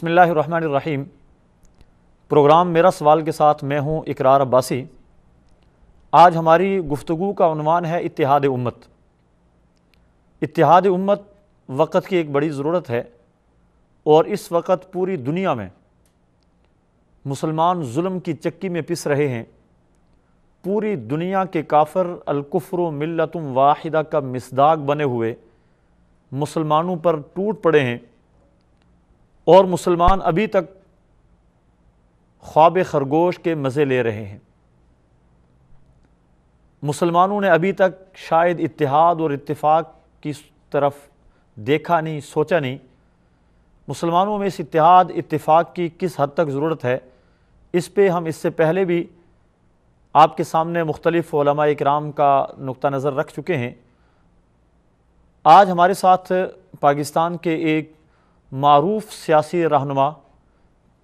بسم اللہ الرحمن الرحیم۔ پروگرام میرا سوال کے ساتھ میں ہوں اقرار عباسی۔ آج ہماری گفتگو کا عنوان ہے اتحاد امت۔ اتحاد امت وقت کی ایک بڑی ضرورت ہے، اور اس وقت پوری دنیا میں مسلمان ظلم کی چکی میں پس رہے ہیں۔ پوری دنیا کے کافر الکفر ملت واحدہ کا مصداق بنے ہوئے مسلمانوں پر ٹوٹ پڑے ہیں، اور مسلمان ابھی تک خواب خرگوش کے مزے لے رہے ہیں۔ مسلمانوں نے ابھی تک شاید اتحاد اور اتفاق کی طرف دیکھا نہیں، سوچا نہیں۔ مسلمانوں میں اس اتحاد اتفاق کی کس حد تک ضرورت ہے، اس پہ ہم اس سے پہلے بھی آپ کے سامنے مختلف علماء اکرام کا نقطہ نظر رکھ چکے ہیں۔ آج ہمارے ساتھ پاکستان کے ایک معروف سیاسی رہنما،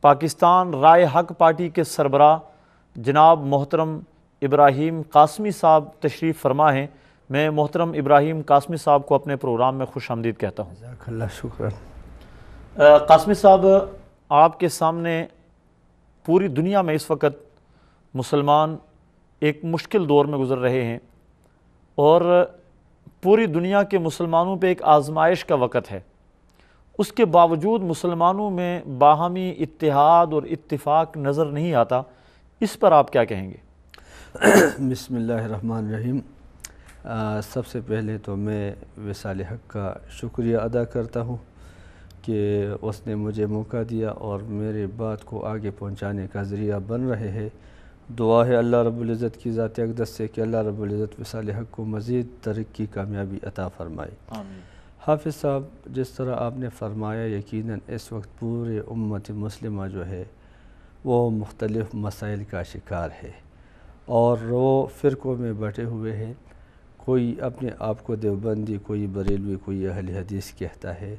پاکستان رائے حق پارٹی کے سربراہ جناب محترم ابراہیم قاسمی صاحب تشریف فرما ہیں۔ میں محترم ابراہیم قاسمی صاحب کو اپنے پروگرام میں خوش آمدید کہتا ہوں۔ جزاک اللہ شکرا۔ قاسمی صاحب، آپ کے سامنے پوری دنیا میں اس وقت مسلمان ایک مشکل دور میں گزر رہے ہیں، اور پوری دنیا کے مسلمانوں پہ ایک آزمائش کا وقت ہے۔ اس کے باوجود مسلمانوں میں باہمی اتحاد اور اتفاق نظر نہیں آتا، اس پر آپ کیا کہیں گے؟ بسم اللہ الرحمن الرحیم۔ سب سے پہلے تو میں وصال حق کا شکریہ ادا کرتا ہوں کہ اس نے مجھے موقع دیا اور میرے بات کو آگے پہنچانے کا ذریعہ بن رہے ہیں۔ دعا ہے اللہ رب العزت کی ذات اقدس سے کہ اللہ رب العزت وصال حق کو مزید ترقی کامیابی عطا فرمائے۔ آمین۔ حافظ صاحب، جس طرح آپ نے فرمایا، یقیناً اس وقت پورے امت مسلمہ جو ہے وہ مختلف مسائل کا شکار ہے، اور وہ فرقوں میں بٹے ہوئے ہیں۔ کوئی اپنے آپ کو دیوبندی، کوئی بریلوی، کوئی اہل حدیث کہتا ہے،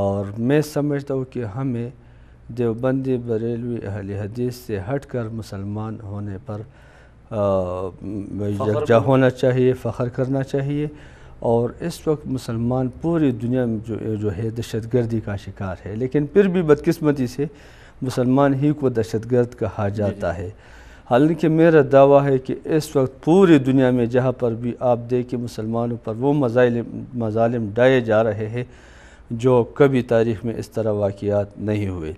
اور میں سمجھتا ہوں کہ ہمیں دیوبندی، بریلوی، اہل حدیث سے ہٹ کر مسلمان ہونے پر یکجا ہونا چاہیے، فخر کرنا چاہیے۔ اور اس وقت مسلمان پوری دنیا میں جو ہے دہشت گردی کا شکار ہے، لیکن پھر بھی بدقسمتی سے مسلمان ہی کو دہشت گرد کہا جاتا ہے۔ حالانکہ میرا دعویٰ ہے کہ اس وقت پوری دنیا میں جہاں پر بھی آپ دیکھیں مسلمانوں پر وہ مظالم ڈھائے جا رہے ہیں جو کبھی تاریخ میں اس طرح واقعات نہیں ہوئے۔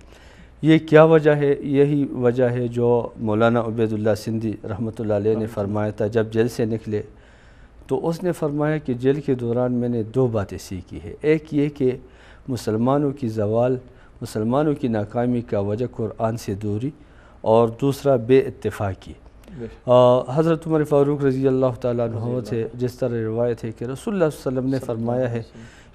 یہ کیا وجہ ہے؟ یہی وجہ ہے جو مولانا عبید اللہ سندھی رحمۃ اللہ علیہ نے فرمایا تھا جب جیل سے نکلے، تو اس نے فرمایا کہ جیل کے دوران میں نے دو باتیں سیکھی ہے۔ ایک یہ کہ مسلمانوں کی زوال، مسلمانوں کی ناکامی کا وجہ قرآن سے دوری، اور دوسرا بے اتفاقی۔ حضرت عمر فاروق رضی اللہ تعالیٰ عنہ سے جس طرح روایت ہے کہ رسول اللہ صلی اللہ علیہ وسلم نے فرمایا ہے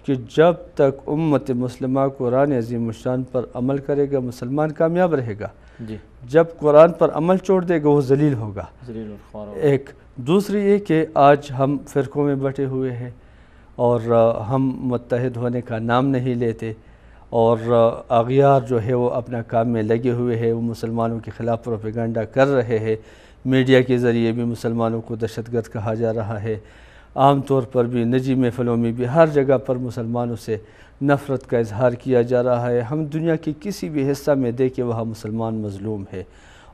کہ جب تک امت مسلمہ قرآن عظیم الشان پر عمل کرے گا مسلمان کامیاب رہے گا، جب قرآن پر عمل چھوڑ دے گا وہ ذلیل ہوگا۔ ایک دوسری یہ کہ آج ہم فرقوں میں بٹے ہوئے ہیں، اور ہم متحد ہونے کا نام نہیں لیتے، اور اغیار جو ہے وہ اپنا کام میں لگے ہوئے ہیں، وہ مسلمانوں کے خلاف پروپیگنڈا کر رہے ہیں۔ میڈیا کے ذریعے بھی مسلمانوں کو دہشت گرد کہا جا رہا ہے، عام طور پر بھی نجی محفلوں میں بھی ہر جگہ پر مسلمانوں سے نفرت کا اظہار کیا جا رہا ہے۔ ہم دنیا کے کسی بھی حصہ میں دیکھیں وہاں مسلمان مظلوم ہے،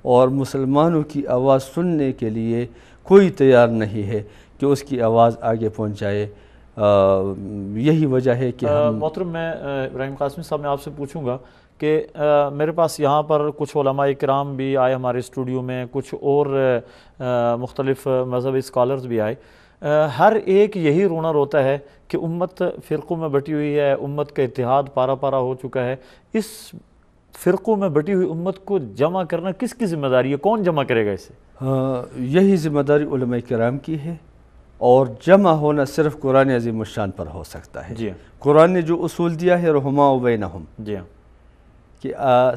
اور مسلمانوں کی آواز سننے کے لیے کوئی تیار نہیں ہے کہ اس کی آواز آگے پہنچائے۔ یہی وجہ ہے کہ محترم، میں ابراہیم قاسمی صاحب میں آپ سے پوچھوں گا کہ میرے پاس یہاں پر کچھ علماء کرام بھی آئے ہمارے اسٹوڈیو میں، کچھ اور مختلف مذہبی اسکالرز بھی آئے۔ ہر ایک یہی رونا روتا ہے کہ امت فرقوں میں بٹی ہوئی ہے، امت کا اتحاد پارا پارا ہو چکا ہے۔ اس فرقوں میں بٹی ہوئی امت کو جمع کرنا کس کی ذمہ داری ہے؟ کون جمع کرے گا اسے؟ یہی ذمہ داری علماء کرام کی ہے، اور جمع ہونا صرف قرآن عظیم الشان پر ہو سکتا ہے۔ قرآن نے جو اصول دیا ہے رحماء بینہم، کہ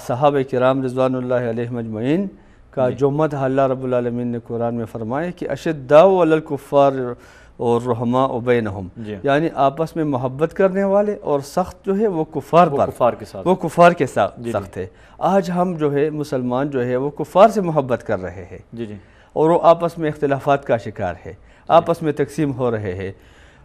صحابہ کرام رضوان اللہ علیہم اجمعین کا جو مدح اللہ رب العالمین نے قرآن میں فرمایا کہ اشداء علی الکفار اور رحماء بینہم، یعنی آپس میں محبت کرنے والے، اور سخت جو ہے وہ کفار کے ساتھ سخت ہے۔ آج ہم جو ہے مسلمان جو ہے وہ کفار سے محبت کر رہے ہیں، اور وہ آپس میں اختلافات کا شکار ہے، آپس میں تقسیم ہو رہے ہیں۔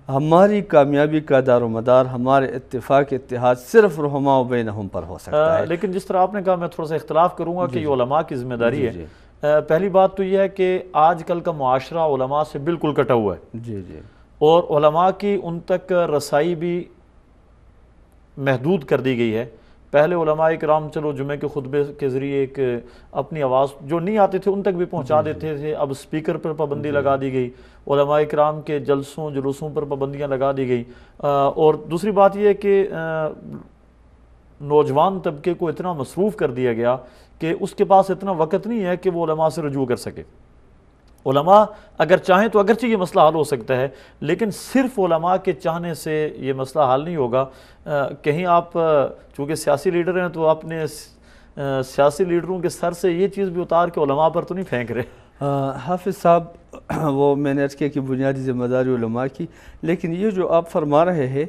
ہماری کامیابی کا دار و مدار ہمارے اتفاق اتحاد صرف رحماء بینہم پر ہو سکتا ہے۔ لیکن جس طرح آپ نے کہا، میں تھوڑا سا اختلاف کروں گا کہ یہ علماء کی ذمہ داری ہے۔ پہلی بات تو یہ ہے کہ آج کل کا معاشرہ علماء سے بالکل کٹا ہوا ہے، جی جی، اور علماء کی ان تک رسائی بھی محدود کر دی گئی ہے۔ پہلے علماء کرام چلو جمعے کے خطبے کے ذریعے ایک اپنی آواز جو نہیں آتے تھے ان تک بھی پہنچا دیتے تھے، اب سپیکر پر پابندی لگا دی گئی، علماء کرام کے جلسوں جلوسوں پر پابندیاں لگا دی گئی، اور دوسری بات یہ ہے کہ نوجوان طبقے کو اتنا مصروف کر دیا گیا کہ اس کے پاس اتنا وقت نہیں ہے کہ وہ علماء سے رجوع کر سکے۔ علماء اگر چاہیں تو اگرچہ یہ مسئلہ حل ہو سکتا ہے، لیکن صرف علماء کے چاہنے سے یہ مسئلہ حل نہیں ہوگا۔ کہیں آپ چونکہ سیاسی لیڈر ہیں تو اپنے سیاسی لیڈروں کے سر سے یہ چیز بھی اتار کے علماء پر تو نہیں پھینک رہے؟ حافظ صاحب، وہ میں نے عرض کیا کہ بنیادی ذمہ داری علماء کی، لیکن یہ جو آپ فرما رہے ہیں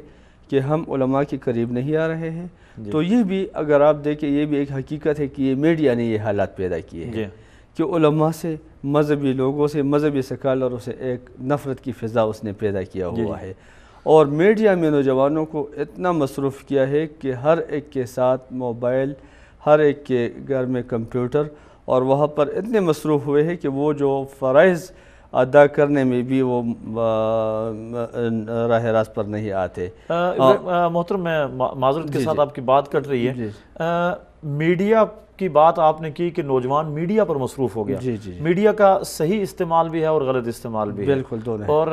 کہ ہم علماء کے قریب نہیں آ رہے ہیں، تو یہ بھی اگر آپ دیکھیں یہ بھی ایک حقیقت ہے کہ یہ میڈیا نے یہ حالات پیدا کیے ہیں کہ علماء سے، مذہبی لوگوں سے، مذہبی سکالروں سے ایک نفرت کی فضا اس نے پیدا کیا ہوا ہے، اور میڈیا میں نوجوانوں کو اتنا مصروف کیا ہے کہ ہر ایک کے ساتھ موبائل، ہر ایک کے گھر میں کمپیوٹر، اور وہاں پر اتنے مصروف ہوئے ہیں کہ وہ جو فرائض ادا کرنے میں بھی وہ راہ راست پر نہیں آتے۔ محترم، میں معذرت کے ساتھ آپ کی بات کٹ رہی ہے، میڈیا کی بات آپ نے کی کہ نوجوان میڈیا پر مصروف ہو گیا۔ میڈیا کا صحیح استعمال بھی ہے اور غلط استعمال بھی ہے، بالکل دونوں، اور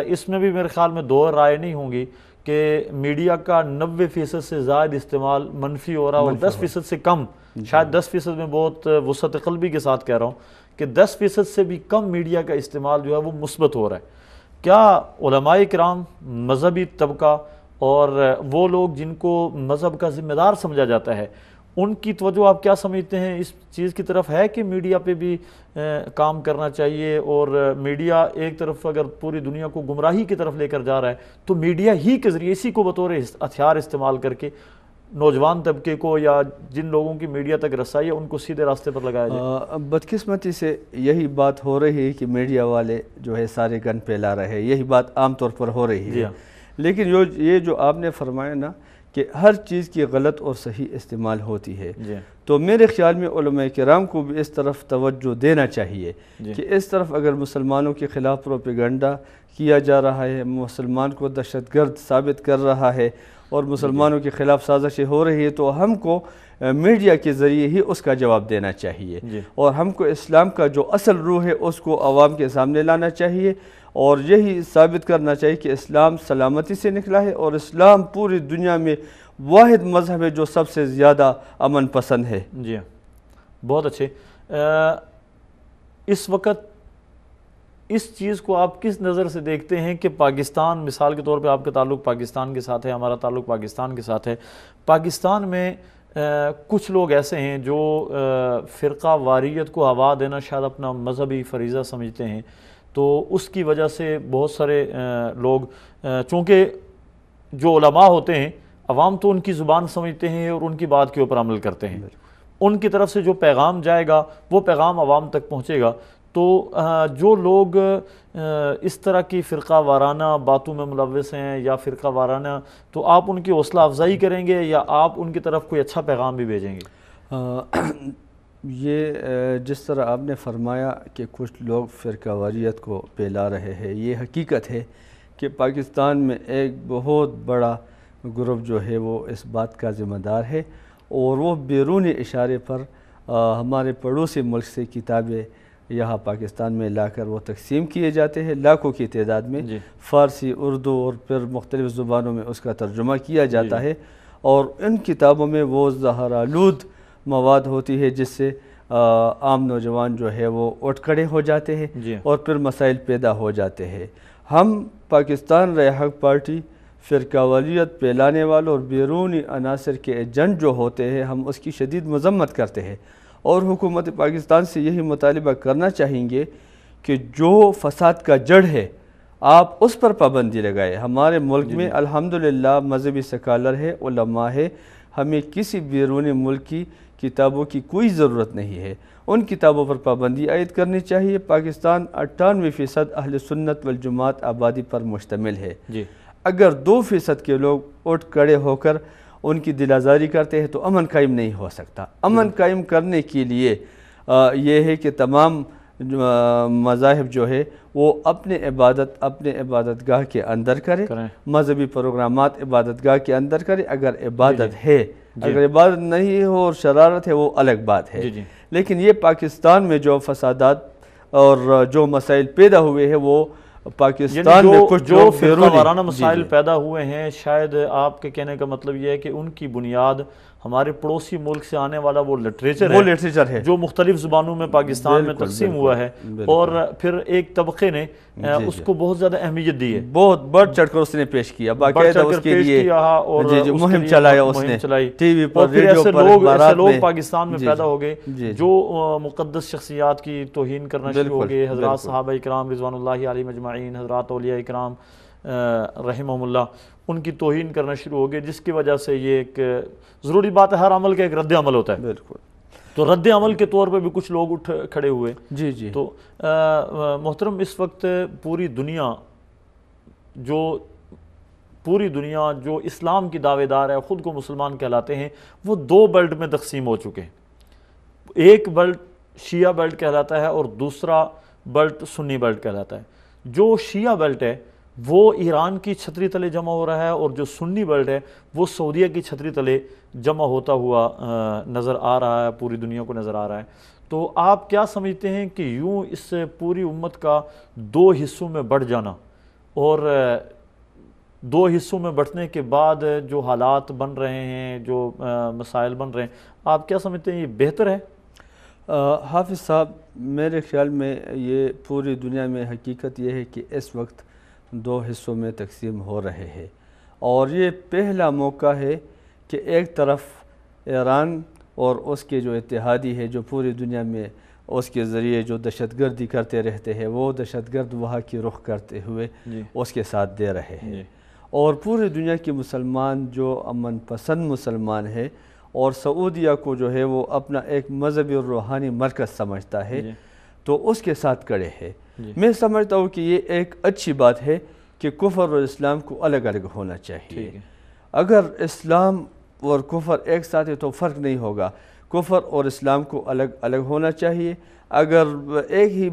اس میں بھی میرے خیال میں دو رائے نہیں ہوں گی کہ میڈیا کا 90% سے زائد استعمال منفی ہو رہا ہے، اور 10% سے کم، شاید 10% میں بہت وسعت قلبی کے ساتھ کہہ رہا ہوں کہ 10% سے بھی کم میڈیا کا استعمال جو ہے وہ مثبت ہو رہا ہے۔ کیا علماء کرام، مذہبی طبقہ اور وہ لوگ جن کو مذہب کا ذمہ دار سمجھا جاتا ہے، ان کی توجہ آپ کیا سمجھتے ہیں اس چیز کی طرف ہے کہ میڈیا پہ بھی کام کرنا چاہیے؟ اور میڈیا ایک طرف اگر پوری دنیا کو گمراہی کی طرف لے کر جا رہا ہے تو میڈیا ہی کے ذریعے اسی کو بطور ہتھیار استعمال کر کے نوجوان طبقے کو یا جن لوگوں کی میڈیا تک رسائی ہے ان کو سیدھے راستے پر لگایا جائے؟ بدقسمتی سے یہی بات ہو رہی ہے کہ میڈیا والے جو ہے سارے گن پھیلا رہے ہیں، یہی بات عام طور پر ہو رہی ہے، لیکن یہ جو آپ نے فرمایا نا کہ ہر چیز کی غلط اور صحیح استعمال ہوتی ہے، تو میرے خیال میں علماء کرام کو بھی اس طرف توجہ دینا چاہیے کہ اس طرف اگر مسلمانوں کے خلاف پروپیگنڈا کیا جا رہا ہے، مسلمان کو دہشت گرد ثابت کر رہا ہے اور مسلمانوں کے خلاف سازشیں ہو رہی ہے، تو ہم کو میڈیا کے ذریعے ہی اس کا جواب دینا چاہیے، اور ہم کو اسلام کا جو اصل روح ہے اس کو عوام کے سامنے لانا چاہیے، اور یہی ثابت کرنا چاہیے کہ اسلام سلامتی سے نکلا ہے، اور اسلام پوری دنیا میں واحد مذہب ہے جو سب سے زیادہ امن پسند ہے۔ جی بہت اچھے۔ اس وقت اس چیز کو آپ کس نظر سے دیکھتے ہیں کہ پاکستان، مثال کے طور پہ آپ کا تعلق پاکستان کے ساتھ ہے، ہمارا تعلق پاکستان کے ساتھ ہے، پاکستان میں کچھ لوگ ایسے ہیں جو فرقہ واریت کو ہوا دینا شاید اپنا مذہبی فریضہ سمجھتے ہیں، تو اس کی وجہ سے بہت سارے لوگ، چونکہ جو علماء ہوتے ہیں عوام تو ان کی زبان سمجھتے ہیں اور ان کی بات کے اوپر عمل کرتے ہیں، ان کی طرف سے جو پیغام جائے گا وہ پیغام عوام تک پہنچے گا، تو جو لوگ اس طرح کی فرقہ وارانہ باتوں میں ملوث ہیں یا فرقہ وارانہ، تو آپ ان کی حوصلہ افزائی کریں گے یا آپ ان کی طرف کوئی اچھا پیغام بھی بھیجیں گے؟ یہ جس طرح آپ نے فرمایا کہ کچھ لوگ فرقہ واریت کو پھیلا رہے ہیں، یہ حقیقت ہے کہ پاکستان میں ایک بہت بڑا گروپ جو ہے وہ اس بات کا ذمہ دار ہے، اور وہ بیرونی اشارے پر ہمارے پڑوسی ملک سے کتابیں یہاں پاکستان میں لا کر وہ تقسیم کیے جاتے ہیں، لاکھوں کی تعداد میں، فارسی، اردو اور پھر مختلف زبانوں میں اس کا ترجمہ کیا جاتا ہے، اور ان کتابوں میں وہ زہرآلود مواد ہوتی ہے جس سے عام نوجوان جو ہے وہ اٹھ کھڑے ہو جاتے ہیں اور پھر مسائل پیدا ہو جاتے ہیں۔ ہم پاکستان رائے حق پارٹی فرقہ واریت پھیلانے والوں اور بیرونی عناصر کے ایجنٹ جو ہوتے ہیں، ہم اس کی شدید مذمت کرتے ہیں، اور حکومت پاکستان سے یہی مطالبہ کرنا چاہیں گے کہ جو فساد کا جڑ ہے آپ اس پر پابندی لگائے۔ ہمارے ملک میں الحمدللہ مذہبی سکالر ہے، علماء ہے، ہمیں کسی بیرونی ملک کی کتابوں کی کوئی ضرورت نہیں ہے، ان کتابوں پر پابندی عائد کرنی چاہیے۔ پاکستان 98% اہل سنت والجماعت آبادی پر مشتمل ہے۔ جی، اگر 2% کے لوگ اٹھ کھڑے ہو کر ان کی دل آزاری کرتے ہیں تو امن قائم نہیں ہو سکتا۔ امن قائم کرنے کے لیے یہ ہے کہ تمام مذاہب جو ہے وہ اپنے عبادت گاہ کے اندر کریں، مذہبی پروگرامات عبادت گاہ کے اندر کریں۔ اگر عبادت ہے، اگر عبادت نہیں ہو اور شرارت ہے وہ الگ بات ہے، لیکن یہ پاکستان میں جو فسادات اور جو مسائل پیدا ہوئے ہیں وہ پاکستان میں کچھ جو فرقہ وارانہ مسائل پیدا ہوئے ہیں، شاید آپ کے کہنے کا مطلب یہ ہے کہ ان کی بنیاد ہمارے پڑوسی ملک سے آنے والا وہ لٹریچر ہے جو مختلف زبانوں میں پاکستان میں تقسیم ہوا ہے، اور پھر ایک طبقے نے اس کو بہت زیادہ اہمیت دی ہے، بہت بڑھ چڑھ کر اس نے پیش کیا، باقاعدہ اس کے لیے مہم چلایا، اس نے ٹی وی پر، ریڈیو پر، ایسے لوگ پاکستان میں پیدا ہو گئے جو مقدس شخصیات کی توہین کرنا شروع ہو گئے، حضرات صحابہ اکرام رضوان اللہ علیہم اجمعین، حضرات اولیاء اکرام رحمہم اللہ، ان کی توہین کرنا شروع ہو گئے، جس کی وجہ سے یہ ایک ضروری بات ہے، ہر عمل کا ایک رد عمل ہوتا ہے، بالکل، تو رد عمل کے طور پہ بھی کچھ لوگ اٹھ کھڑے ہوئے۔ جی تو محترم، اس وقت پوری دنیا جو اسلام کی دعوے دار ہے، خود کو مسلمان کہلاتے ہیں، وہ 2 بیلٹ میں تقسیم ہو چکے ہیں۔ ایک بیلٹ شیعہ بیلٹ کہلاتا ہے اور دوسرا بیلٹ سنی بیلٹ کہلاتا ہے۔ جو شیعہ بیلٹ ہے وہ ایران کی چھتری تلے جمع ہو رہا ہے، اور جو سنی بیلٹ ہے وہ سعودیہ کی چھتری تلے جمع ہوتا ہوا نظر آ رہا ہے، پوری دنیا کو نظر آ رہا ہے۔ تو آپ کیا سمجھتے ہیں کہ یوں اس پوری امت کا 2 حصوں میں بٹ جانا، اور 2 حصوں میں بٹنے کے بعد جو حالات بن رہے ہیں، جو مسائل بن رہے ہیں، آپ کیا سمجھتے ہیں یہ بہتر ہے؟ حافظ صاحب، میرے خیال میں یہ پوری دنیا میں حقیقت یہ ہے کہ اس وقت 2 حصوں میں تقسیم ہو رہے ہیں، اور یہ پہلا موقع ہے کہ ایک طرف ایران اور اس کے جو اتحادی ہے، جو پوری دنیا میں اس کے ذریعے جو دہشت گردی کرتے رہتے ہیں، وہ دہشت گرد وہاں کی رخ کرتے ہوئے اس کے ساتھ دے رہے ہیں، اور پوری دنیا کے مسلمان جو امن پسند مسلمان ہے، اور سعودیہ کو جو ہے وہ اپنا ایک مذہبی اور روحانی مرکز سمجھتا ہے، تو اس کے ساتھ کھڑے ہیں۔ میں سمجھتا ہوں کہ یہ ایک اچھی بات ہے کہ کفر اور اسلام کو الگ الگ ہونا چاہیے۔ اگر اسلام اور کفر ایک ساتھ ہے تو فرق نہیں ہوگا، کفر اور اسلام کو الگ الگ ہونا چاہیے۔ اگر ایک ہی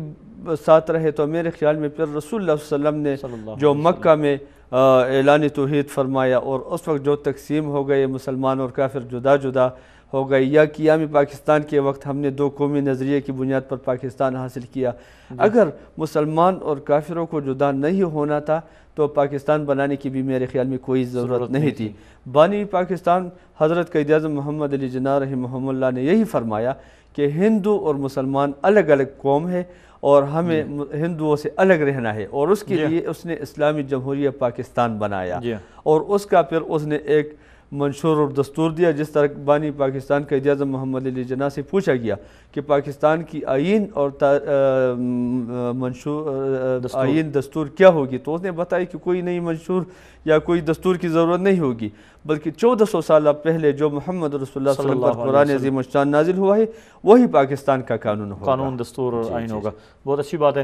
ساتھ رہے تو میرے خیال میں پھر رسول اللہ صلی اللہ علیہ وسلم نے جو مکہ میں اعلان توحید فرمایا، اور اس وقت جو تقسیم ہو گئے، مسلمان اور کافر جدا جدا ہو گئی، یا قیام پاکستان کے وقت ہم نے 2 قومی نظریے کی بنیاد پر پاکستان حاصل کیا، اگر مسلمان اور کافروں کو جدا نہیں ہونا تھا تو پاکستان بنانے کی بھی میرے خیال میں کوئی ضرورت نہیں تھی۔ بانی پاکستان حضرت قائد اعظم محمد علی جناح رحمہ اللہ نے یہی فرمایا کہ ہندو اور مسلمان الگ الگ قوم ہے، اور ہمیں ہندوؤں سے الگ رہنا ہے، اور اس کے لیے اس نے اسلامی جمہوریہ پاکستان بنایا، اور اس کا پھر اس نے ایک منشور اور دستور دیا، جس طرح بانی پاکستان قائد اعظم محمد علی جناح سے پوچھا گیا کہ پاکستان کی آئین اور آئین دستور کیا ہوگی، تو اس نے بتایا کہ کوئی نئی منشور یا کوئی دستور کی ضرورت نہیں ہوگی، بلکہ 1400 سال پہلے جو محمد رسول اللہ صلی اللہ علیہ وسلم پر قرآن عظیم الشان نازل ہوا ہے وہی پاکستان کا قانون ہوگا، قانون دستور اور آئین ہوگا۔ بہت اچھی بات ہے۔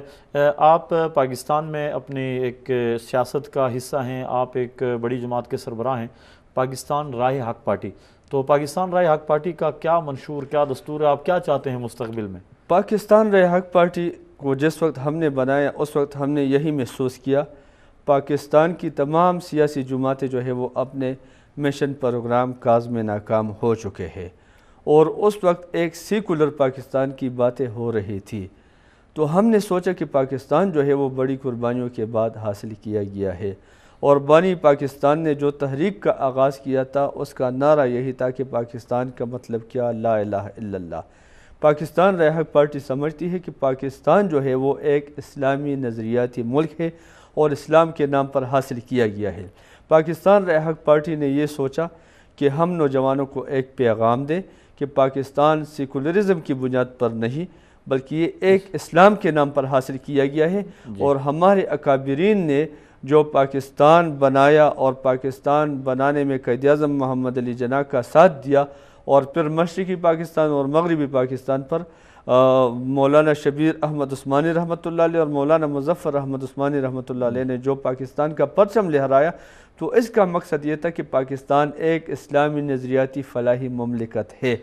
آپ پاکستان میں اپنی ایک سیاست کا حصہ ہیں، آپ ایک بڑی جماعت کے سربراہ ہیں، پاکستان رائے حق پارٹی، تو پاکستان رائے حق پارٹی کا کیا منشور، کیا دستور ہے، آپ کیا چاہتے ہیں مستقبل میں؟ پاکستان رائے حق پارٹی کو جس وقت ہم نے بنایا اس وقت ہم نے یہی محسوس کیا، پاکستان کی تمام سیاسی جماعتیں جو ہے وہ اپنے مشن پروگرام کاز میں ناکام ہو چکے ہیں، اور اس وقت ایک سیکولر پاکستان کی باتیں ہو رہی تھی، تو ہم نے سوچا کہ پاکستان جو ہے وہ بڑی قربانیوں کے بعد حاصل کیا گیا ہے، اور بانی پاکستان نے جو تحریک کا آغاز کیا تھا اس کا نعرہ یہی تھا کہ پاکستان کا مطلب کیا، لا الہ الا اللہ۔ پاکستان رائے حق پارٹی سمجھتی ہے کہ پاکستان جو ہے وہ ایک اسلامی نظریاتی ملک ہے اور اسلام کے نام پر حاصل کیا گیا ہے۔ پاکستان رائے حق پارٹی نے یہ سوچا کہ ہم نوجوانوں کو ایک پیغام دیں کہ پاکستان سیکولرزم کی بنیاد پر نہیں بلکہ یہ ایک اسلام کے نام پر حاصل کیا گیا ہے، اور ہمارے اکابرین نے جو پاکستان بنایا اور پاکستان بنانے میں قائد اعظم محمد علی جناح کا ساتھ دیا، اور پھر مشرقی پاکستان اور مغربی پاکستان پر مولانا شبیر احمد عثمانی رحمۃ اللہ علیہ اور مولانا مظفر احمد عثمانی رحمۃ اللہ علیہ نے جو پاکستان کا پرچم لہرایا، تو اس کا مقصد یہ تھا کہ پاکستان ایک اسلامی نظریاتی فلاحی مملکت ہے۔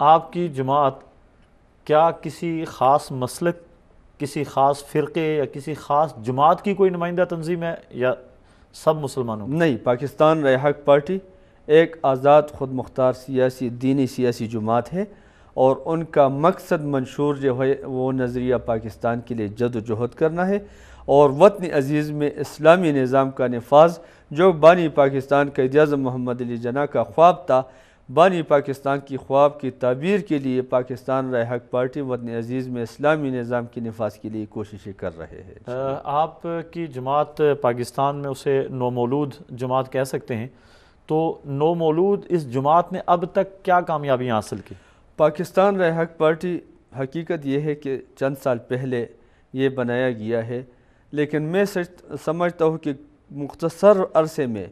آپ کی جماعت کیا کسی خاص مسلک، کسی خاص فرقے یا کسی خاص جماعت کی کوئی نمائندہ تنظیم ہے یا سب مسلمانوں کی؟ نہیں، پاکستان رائے حق پارٹی ایک آزاد خود مختار سیاسی دینی سیاسی جماعت ہے، اور ان کا مقصد منشور جو ہے وہ نظریہ پاکستان کے لیے جد و جہد کرنا ہے، اور وطن عزیز میں اسلامی نظام کا نفاذ جو بانی پاکستان قائد اعظم محمد علی جناح کا خواب تھا، بانی پاکستان کی خواب کی تعبیر کے لیے پاکستان رائے حق پارٹی وطن عزیز میں اسلامی نظام کے نفاذ کے لیے کوششیں کر رہے ہیں۔ آپ کی جماعت پاکستان میں اسے نومولود جماعت کہہ سکتے ہیں، تو نومولود اس جماعت نے اب تک کیا کامیابیاں حاصل کی؟ پاکستان رائے حق پارٹی حقیقت یہ ہے کہ چند سال پہلے یہ بنایا گیا ہے، لیکن میں سمجھتا ہوں کہ مختصر عرصے میں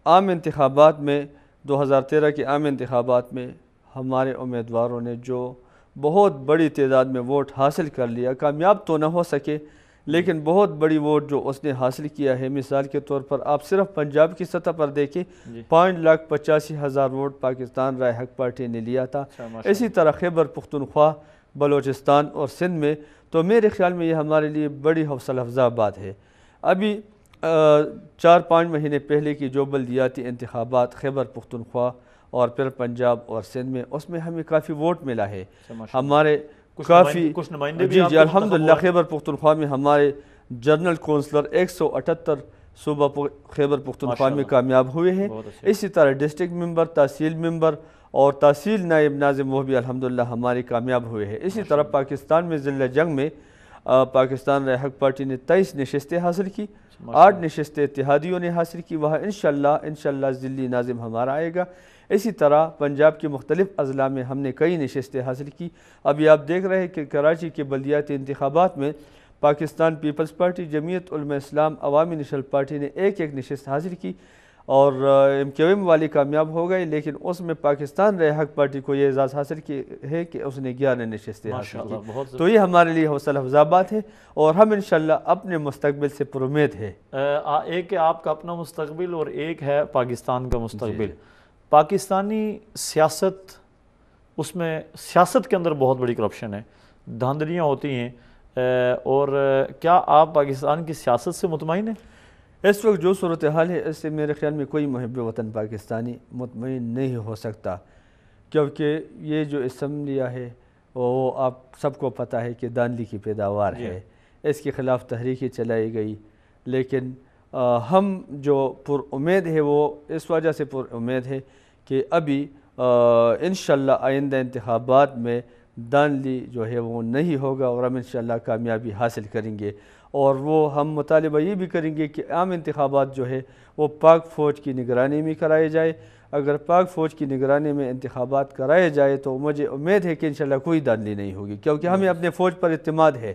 عام انتخابات میں 2013 کے عام انتخابات میں ہمارے امیدواروں نے جو بہت بڑی تعداد میں ووٹ حاصل کر لیا، کامیاب تو نہ ہو سکے لیکن بہت بڑی ووٹ جو اس نے حاصل کیا ہے، مثال کے طور پر آپ صرف پنجاب کی سطح پر دیکھیں 5,85,000 ووٹ پاکستان رائے حق پارٹی نے لیا تھا۔ اسی طرح خیبر پختونخوا، بلوچستان اور سندھ میں، تو میرے خیال میں یہ ہمارے لیے بڑی حوصلہ افزا بات ہے۔ ابھی 4-5 مہینے پہلے کی جو بلدیاتی انتخابات خیبر پختونخوا اور پھر پنجاب اور سندھ میں، اس میں ہمیں کافی ووٹ ملا ہے، ہمارے کافی کچھ نمائندے بھی جی الحمدللہ خیبر پختونخوا میں ہمارے جنرل کونسلر 178 صوبہ خیبر پختونخوا میں کامیاب ہوئے ہیں۔ اسی طرح ڈسٹرکٹ ممبر، تحصیل ممبر اور تحصیل نائب ناظم وہ بھی الحمدللہ ہمارے کامیاب ہوئے ہیں۔ اسی طرح پاکستان میں ضلع جنگ میں پاکستان رائے حق پارٹی نے 23 نشستیں حاصل کی، 8 نشستیں اتحادیوں نے حاصل کی، وہاں انشاءاللہ ضلعی ناظم ہمارا آئے گا۔ اسی طرح پنجاب کے مختلف اضلاع میں ہم نے کئی نشستیں حاصل کی۔ ابھی آپ دیکھ رہے ہیں کہ کراچی کے بلدیاتی انتخابات میں پاکستان پیپلز پارٹی، جمعیت علماء اسلام، عوامی نیشنل پارٹی نے ایک نشست حاصل کی، اور MQM والی کامیاب ہو گئے، لیکن اس میں پاکستان رائے حق پارٹی کو یہ اعزاز حاصل ہے کہ اس نے 11 نشستیں حاصل کی، تو یہ ہمارے لیے حوصلہ افزا بات ہے، اور ہم انشاءاللہ اپنے مستقبل سے پر امید ہے۔ ایک ہے آپ کا اپنا مستقبل اور ایک ہے پاکستان کا مستقبل۔ پاکستانی سیاست، اس میں سیاست کے اندر بہت بڑی کرپشن ہے، دھاندلیاں ہوتی ہیں، اور کیا آپ پاکستان کی سیاست سے مطمئن ہیں؟ اس وقت جو صورتحال ہے اس سے میرے خیال میں کوئی محب وطن پاکستانی مطمئن نہیں ہو سکتا، کیونکہ یہ جو اسمبلیہ ہے وہ آپ سب کو پتہ ہے کہ دھاندلی کی پیداوار ہے، اس کے خلاف تحریکیں چلائی گئی، لیکن ہم جو پر امید ہے وہ اس وجہ سے پر امید ہے کہ ابھی انشاءاللہ آئندہ انتخابات میں دھاندلی جو ہے وہ نہیں ہوگا، اور ہم انشاءاللہ کامیابی حاصل کریں گے، اور وہ ہم مطالبہ یہ بھی کریں گے کہ عام انتخابات جو ہے وہ پاک فوج کی نگرانی میں کرائے جائے۔ اگر پاک فوج کی نگرانی میں انتخابات کرائے جائے تو مجھے امید ہے کہ انشاءاللہ کوئی دھاندلی نہیں ہوگی، کیونکہ ہمیں اپنے فوج پر اعتماد ہے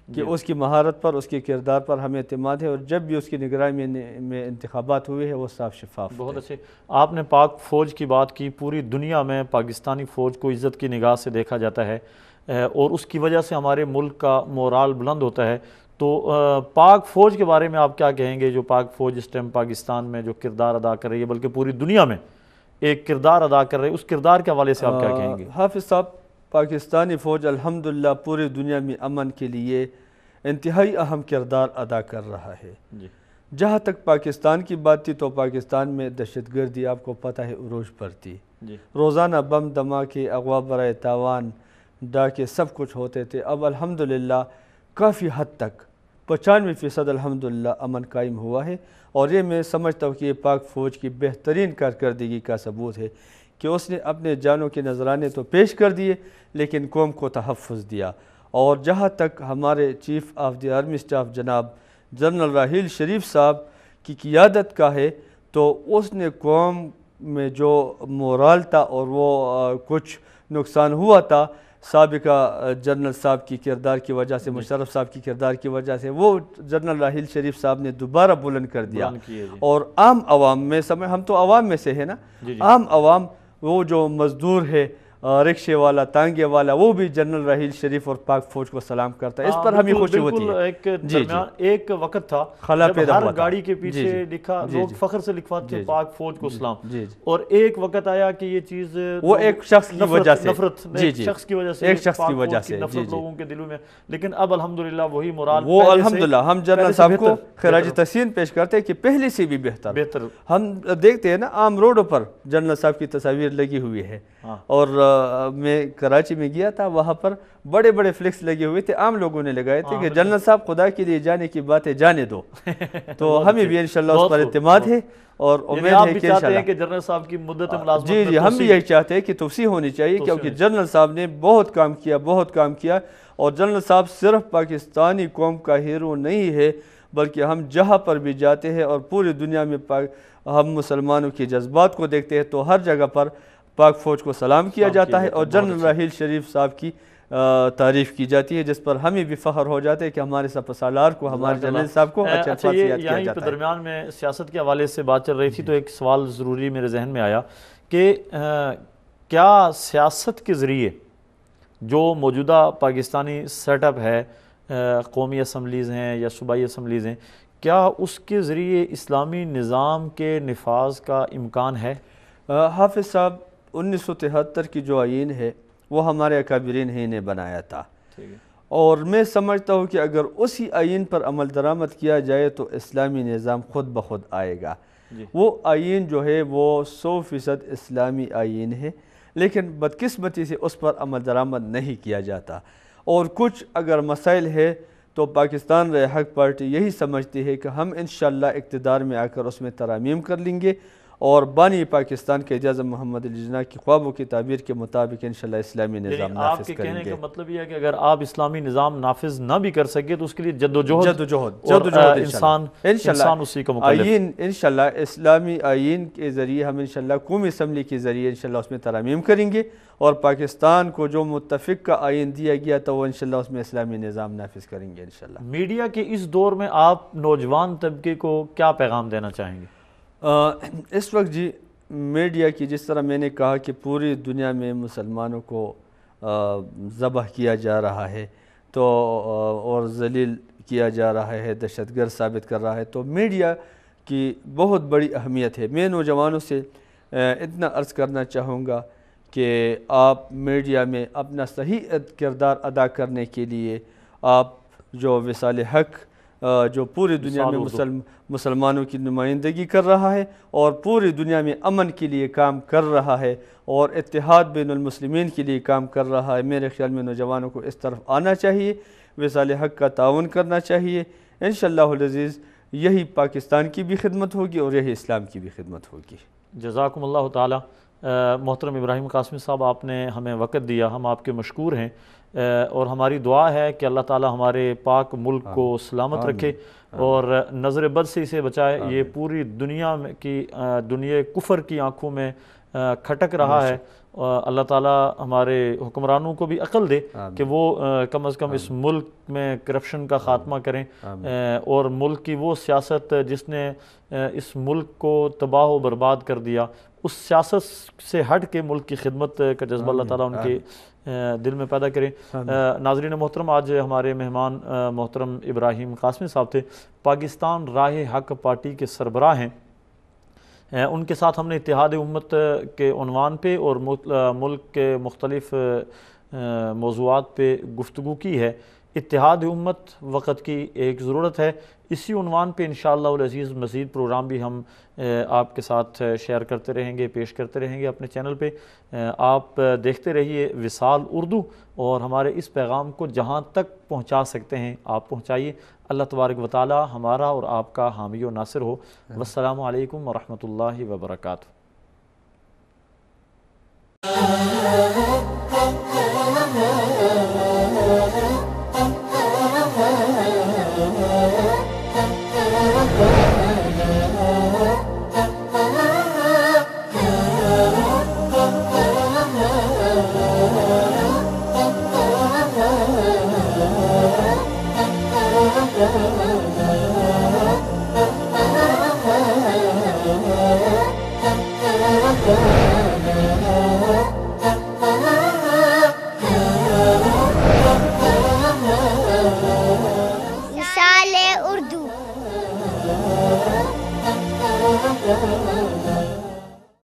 کہ اس کی مہارت پر، اس کے کردار پر ہمیں اعتماد ہے، اور جب بھی اس کی نگرانی میں انتخابات ہوئے ہیں وہ صاف شفاف۔ بہت اچھے، آپ نے پاک فوج کی بات کی، پوری دنیا میں پاکستانی فوج کو عزت کی نگاہ سے دیکھا جاتا ہے، اور اس کی وجہ سے ہمارے ملک کا مورال بلند ہوتا ہے، تو پاک فوج کے بارے میں آپ کیا کہیں گے؟ جو پاک فوج اس ٹائم پاکستان میں جو کردار ادا کر رہی ہے، بلکہ پوری دنیا میں ایک کردار ادا کر رہی ہے، اس کردار کے حوالے سے آپ کیا کہیں گے؟ حافظ صاحب، پاکستانی فوج الحمدللہ پوری دنیا میں امن کے لیے انتہائی اہم کردار ادا کر رہا ہے۔ جہاں تک پاکستان کی بات تھی تو پاکستان میں دہشت گردی آپ کو پتہ ہے عروج پر تھی، روزانہ بم دھماکے، اغوا برائے تاوان، ڈاکے سب کچھ ہوتے تھے۔ اب الحمدللہ کافی حد تک 95% الحمدللہ امن قائم ہوا ہے، اور یہ میں سمجھتا ہوں کہ یہ پاک فوج کی بہترین کارکردگی کا ثبوت ہے کہ اس نے اپنے جانوں کے نذرانے تو پیش کر دیے لیکن قوم کو تحفظ دیا۔ اور جہاں تک ہمارے chief of the army staff جناب جنرل راحیل شریف صاحب کی قیادت کا ہے، تو اس نے قوم میں جو مورال تھا اور وہ کچھ نقصان ہوا تھا سابقہ جنرل صاحب کی کردار کی وجہ سے، مشرف صاحب کی کردار کی وجہ سے، وہ جنرل راحیل شریف صاحب نے دوبارہ بلند کر دیا، اور عام عوام میں ہم تو عوام میں سے ہیں نا، عام عوام وہ جو مزدور ہے رکشے والا تانگے والا وہ بھی جنرل راحیل شریف اور پاک فوج کو سلام کرتا ہے. اس پر ہمیں خوشی ہوتی ہے. ایک درمیان ایک وقت تھا جب ہر گاڑی کے پیچھے لکھا لوگ فخر سے لکھواتے تھے پاک فوج کو سلام, اور ایک وقت آیا کہ یہ چیز وہ ایک شخص کی وجہ سے نفرت شخص کی وجہ سے, ایک شخص کی وجہ سے نفرت لوگوں کے دلوں میں. لیکن اب الحمدللہ وہی مورال وہ الحمدللہ ہم جنرل صاحب کو خراج تحسین پیش کرتے ہیں کہ پہلے سے بھی بہتر. ہم دیکھتے ہیں نا عام روڈوں پر جنرل صاحب کی تصاویر لگی ہوئی ہے, اور میں کراچی میں گیا تھا, وہاں پر بڑے بڑے فلیکس لگے ہوئے تھے, عام لوگوں نے لگائے تھے کہ جنرل صاحب خدا کے لیے جانے کی باتیں جانے دو. تو ہمیں بھی انشاءاللہ اس پر اعتماد ہے اور امید ہے کہ انشاءاللہ کہ جنرل صاحب کی مدت ملازمت جی ہم بھی یہی چاہتے ہیں کہ توسیع ہونی چاہیے, کیونکہ جنرل صاحب نے بہت کام کیا, اور جنرل صاحب صرف پاکستانی قوم کا ہیرو نہیں ہے, بلکہ ہم جہاں پر بھی جاتے ہیں اور پوری دنیا میں ہم مسلمانوں کے جذبات کو دیکھتے ہیں تو ہر جگہ پر پاک فوج کو سلام کیا جاتا ہے, اور جنرل راحیل شریف صاحب کی تعریف کی جاتی ہے, جس پر ہمیں بھی فخر ہو جاتا ہے کہ ہمارے سپاسالار کو, ہمارے جنرل صاحب کو اچھا یاد کیا جاتا ہے. درمیان میں سیاست کے حوالے سے بات چل رہی تھی تو ایک سوال ضروری میرے ذہن میں آیا کہ کیا سیاست کے ذریعے جو موجودہ پاکستانی سیٹ اپ ہے, قومی اسمبلیز ہیں یا صوبائی اسمبلیز ہیں, کیا اس کے ذریعے اسلامی نظام کے نفاذ کا امکان ہے؟ حافظ صاحب 1973 کی جو آئین ہے وہ ہمارے اکابرین ہی نے بنایا تھا, اور میں سمجھتا ہوں کہ اگر اسی آئین پر عمل درآمد کیا جائے تو اسلامی نظام خود بخود آئے گا. وہ آئین جو ہے وہ 100% اسلامی آئین ہے, لیکن بدقسمتی سے اس پر عمل درآمد نہیں کیا جاتا, اور کچھ اگر مسائل ہے تو پاکستان رائے حق پارٹی یہی سمجھتی ہے کہ ہم انشاءاللہ اقتدار میں آ کر اس میں ترامیم کر لیں گے, اور بانی پاکستان کے اعظم محمد علی جناح کی خوابوں کی تعبیر کے مطابق انشاءاللہ اسلامی نظام نافذ کریں گے. آپ کے کہنے کا مطلب یہ ہے کہ اگر آپ اسلامی نظام نافذ نہ بھی کر سکے تو اس کے لیے جدوجہد انسان اسی کا مکلف. آئین انشاءاللہ اسلامی آئین کے ذریعے ہم انشاءاللہ قومی اسمبلی کے ذریعے انشاءاللہ اس میں ترامیم کریں گے, اور پاکستان کو جو متفق کا آئین دیا گیا تو وہ انشاءاللہ اس میں اسلامی نظام نافذ کریں گے انشاءاللہ. میڈیا کے اس دور میں آپ نوجوان طبقے کو کیا پیغام دینا چاہیں گے؟ اس وقت جی میڈیا کی جس طرح میں نے کہا کہ پوری دنیا میں مسلمانوں کو ذبح کیا جا رہا ہے تو اور ذلیل کیا جا رہا ہے, دہشت گرد ثابت کر رہا ہے, تو میڈیا کی بہت بڑی اہمیت ہے. میں نوجوانوں سے اتنا عرض کرنا چاہوں گا کہ آپ میڈیا میں اپنا صحیح کردار ادا کرنے کے لیے آپ جو وصال حق جو پوری دنیا میں مسلمانوں کی نمائندگی کر رہا ہے اور پوری دنیا میں امن کے لیے کام کر رہا ہے اور اتحاد بین المسلمین کے لیے کام کر رہا ہے, میرے خیال میں نوجوانوں کو اس طرف آنا چاہیے, وصال حق کا تعاون کرنا چاہیے. انشاءاللہ العزیز یہی پاکستان کی بھی خدمت ہوگی اور یہی اسلام کی بھی خدمت ہوگی. جزاکم اللہ تعالی. محترم ابراہیم قاسمی صاحب, آپ نے ہمیں وقت دیا, ہم آپ کے مشکور ہیں, اور ہماری دعا ہے کہ اللہ تعالی ہمارے پاک ملک کو سلامت رکھے اور نظر بد سے اسے بچائے. یہ پوری دنیا میں کی دنیا کفر کی آنکھوں میں کھٹک رہا ہے. اللہ تعالی ہمارے حکمرانوں کو بھی عقل دے کہ وہ کم از کم اس ملک میں کرپشن کا خاتمہ کریں, اور ملک کی وہ سیاست جس نے اس ملک کو تباہ و برباد کر دیا, اس سیاست سے ہٹ کے ملک کی خدمت کا جذبہ اللہ تعالیٰ ان کے دل میں پیدا کریں. ناظرین محترم, آج ہمارے مہمان محترم ابراہیم قاسمی صاحب تھے, پاکستان راہ حق پارٹی کے سربراہ ہیں. ان کے ساتھ ہم نے اتحاد امت کے عنوان پہ اور ملک کے مختلف موضوعات پہ گفتگو کی ہے. اتحاد امت وقت کی ایک ضرورت ہے, اسی عنوان پہ انشاءاللہ العزیز مزید پروگرام بھی ہم آپ کے ساتھ شیئر کرتے رہیں گے, پیش کرتے رہیں گے اپنے چینل پہ. آپ دیکھتے رہیے وصال اردو, اور ہمارے اس پیغام کو جہاں تک پہنچا سکتے ہیں آپ پہنچائیے. اللہ تبارک و تعالی ہمارا اور آپ کا حامی و ناصر ہو. والسلام علیکم ورحمۃ اللہ وبرکاتہ. Oh يا